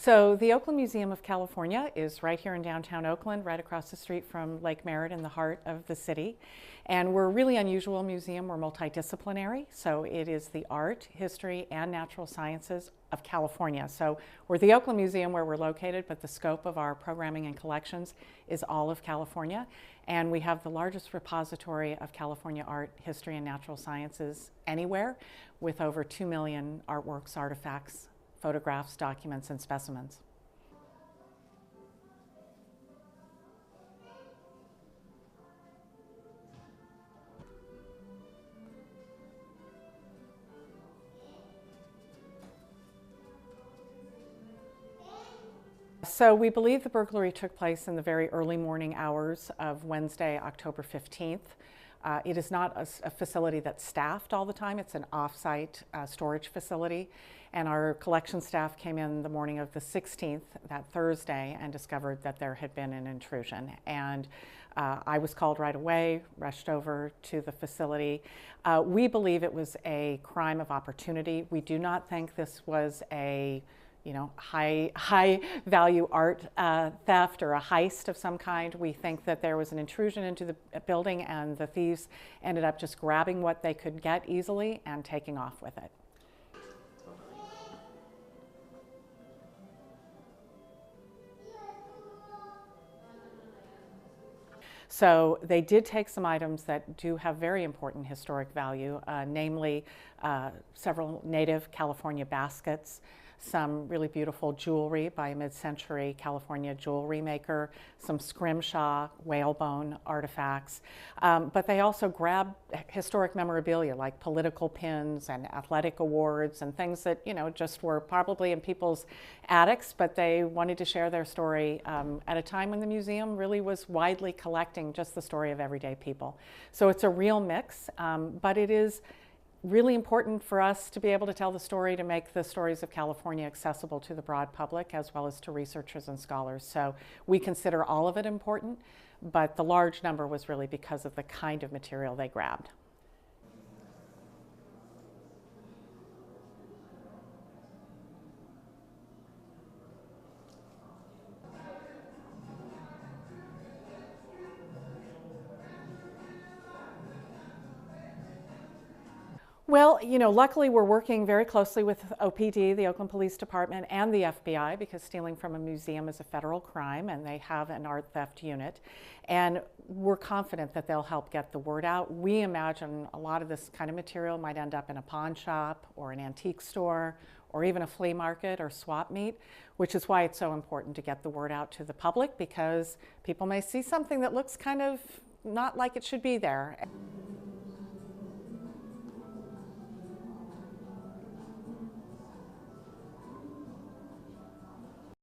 So the Oakland Museum of California is right here in downtown Oakland, right across the street from Lake Merritt in the heart of the city. And we're a really unusual museum. We're multidisciplinary, so it is the art, history, and natural sciences of California. So we're the Oakland Museum where we're located, but the scope of our programming and collections is all of California. And we have the largest repository of California art, history, and natural sciences anywhere, with over 2 million artworks, artifacts, photographs, documents, and specimens. So we believe the burglary took place in the very early morning hours of Wednesday, October 15th. It is not a facility that's staffed all the time. It's an off-site storage facility. And our collection staff came in the morning of the 16th, that Thursday, and discovered that there had been an intrusion. And I was called right away, rushed over to the facility. We believe it was a crime of opportunity. We do not think this was a high value art theft or a heist of some kind. We think that there was an intrusion into the building and the thieves ended up just grabbing what they could get easily and taking off with it. So they did take some items that do have very important historic value, namely several native California baskets, some really beautiful jewelry by a mid-century California jewelry maker, some scrimshaw whalebone artifacts, but they also grabbed historic memorabilia like political pins and athletic awards and things that just were probably in people's attics, but they wanted to share their story at a time when the museum really was widely collecting just the story of everyday people. So it's a real mix, but it is really important for us to be able to tell the story, to make the stories of California accessible to the broad public as well as to researchers and scholars. So we consider all of it important, but the large number was really because of the kind of material they grabbed. Well, luckily we're working very closely with OPD, the Oakland Police Department, and the FBI, because stealing from a museum is a federal crime and they have an art theft unit. And we're confident that they'll help get the word out. We imagine a lot of this kind of material might end up in a pawn shop or an antique store or even a flea market or swap meet, which is why it's so important to get the word out to the public, because people may see something that looks kind of not like it should be there.